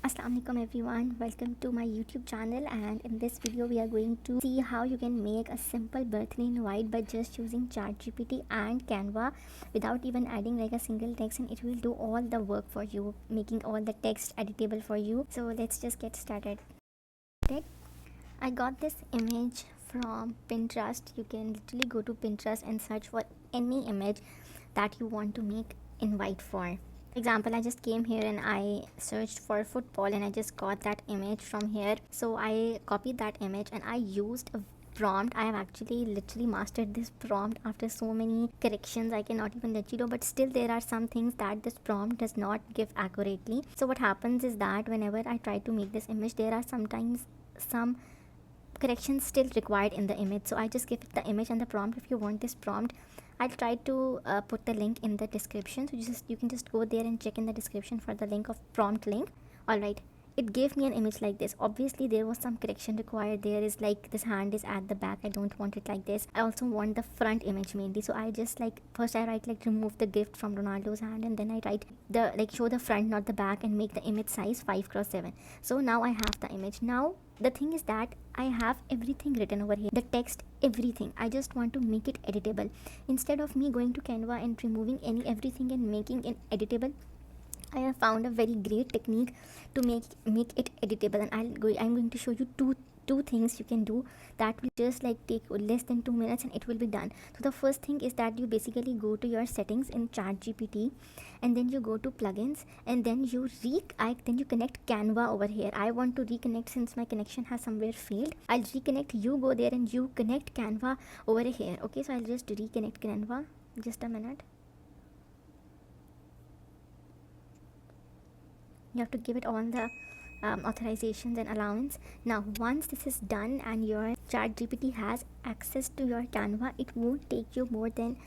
Assalamualaikum everyone, welcome to my YouTube channel, and in this video we are going to see how you can make a simple birthday invite by just using ChatGPT and Canva without even adding like a single text, and it will do all the work for you, making all the text editable for you. So let's just get started. I got this image from Pinterest. You can literally go to Pinterest and search for any image that you want to make invite for. Example, I just came here and I searched for football and I just got that image from here. So I copied that image and I used a prompt. I have actually literally mastered this prompt after so many corrections. I cannot even let you know, but still there are some things that this prompt does not give accurately. So what happens is that whenever I try to make this image, there are sometimes some corrections still required in the image. So I just give it the image and the prompt. If you want this prompt, I'll try to put the link in the description, so you can just go there and check in the description for the link of prompt link. Alright, it gave me an image like this. Obviously there was some correction required. There is like this hand is at the back. I don't want it like this. I also want the front image mainly, so I just like first I write like remove the gift from Ronaldo's hand, and then I write the like show the front not the back and make the image size 5x7. So now I have the image. Now the thing is that I have everything written over here, the text, everything. I just want to make it editable. Instead of me going to Canva and removing everything and making it editable, I have found a very great technique to make it editable, and I'm going to show you two things you can do that will just like take less than 2 minutes and it will be done. So the first thing is that you basically go to your settings in ChatGPT, and then you go to plugins, and then you connect Canva over here. I want to reconnect since my connection has somewhere failed. I'll reconnect. You go there and you connect Canva over here. Okay, so I'll just reconnect Canva. Just a minute. You have to give it all the authorizations and allowance. Now once this is done and your ChatGPT has access to your Canva, it won't take you more than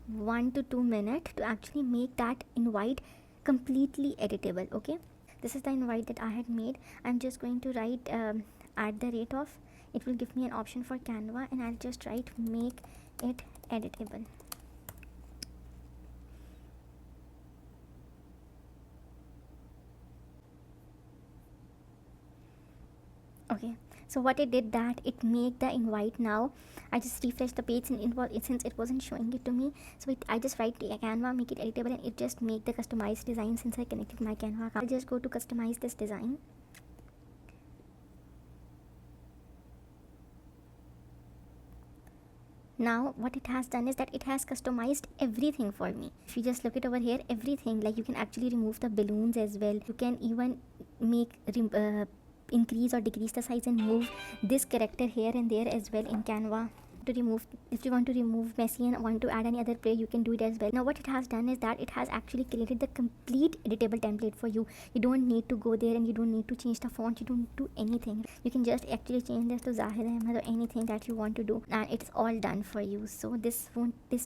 1 to 2 minutes to actually make that invite completely editable. Okay, this is the invite that I had made. I'm just going to write at the rate of, it will give me an option for Canva, and I'll just write make it editable. Okay, so what it did that it made the invite. Now I just refresh the page, and since it wasn't showing it to me, so I just write Canva make it editable, and it just make the customized design. Since I connected my Canva account, I'll just go to customize this design. Now what it has done is that it has customized everything for me. If you just look it over here, everything, like you can actually remove the balloons as well. You can even make increase or decrease the size and move this character here and there as well in Canva. To remove, if you want to remove Messi and want to add any other player, you can do it as well. Now what it has done is that it has actually created the complete editable template for you. You don't need to go there and you don't need to change the font. You don't do anything. You can just actually change this to Zahid Ahmed or anything that you want to do, and it's all done for you. So this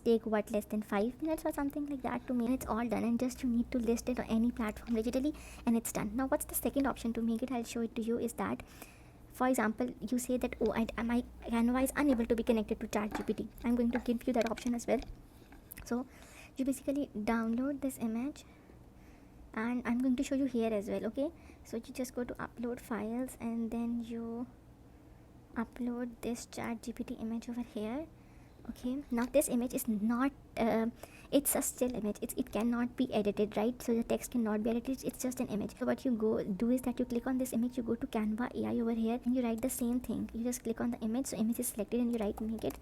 take what, less than 5 minutes or something like that to make, and it's all done, and just you need to list it on any platform digitally and it's done. Now what's the second option to make it? I'll show it to you. Is that, for example, you say that, oh, my Canva is unable to be connected to ChatGPT. I'm going to give you that option as well. So you basically download this image, and I'm going to show you here as well. Okay, so you just go to upload files, and then you upload this ChatGPT image over here. Okay, now this image is not it's a still image. It cannot be edited, right? So the text cannot be edited. It's just an image. So what you go do is that you click on this image, you go to Canva AI over here, and you write the same thing. You just click on the image, so image is selected, and you write make it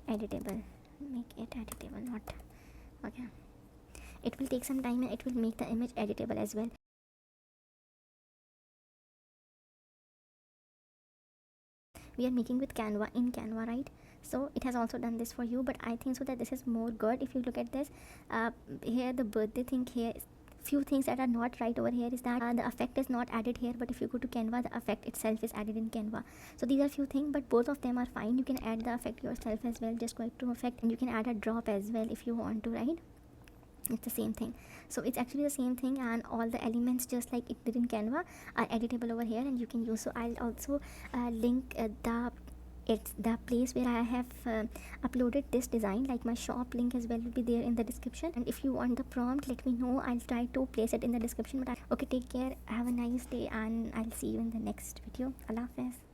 editable. Make it editable. Not okay. It will take some time and it will make the image editable as well. We are making with Canva in Canva, right? So it has also done this for you, but I think so that this is more good. If you look at this here, the birthday thing here, few things that are not right over here is that the effect is not added here, but if you go to Canva, the effect itself is added in Canva. So these are few things, but both of them are fine. You can add the effect yourself as well. Just go to effect, and you can add a drop as well if you want to, right? It's the same thing. So it's actually the same thing, and all the elements, just like it did in Canva, are editable over here and you can use. So I'll also link the it's the place where I have uploaded this design. Like my shop link as well will be there in the description, and if you want the prompt, let me know. I'll try to place it in the description. But okay, take care, have a nice day, and I'll see you in the next video. Allah Hafiz.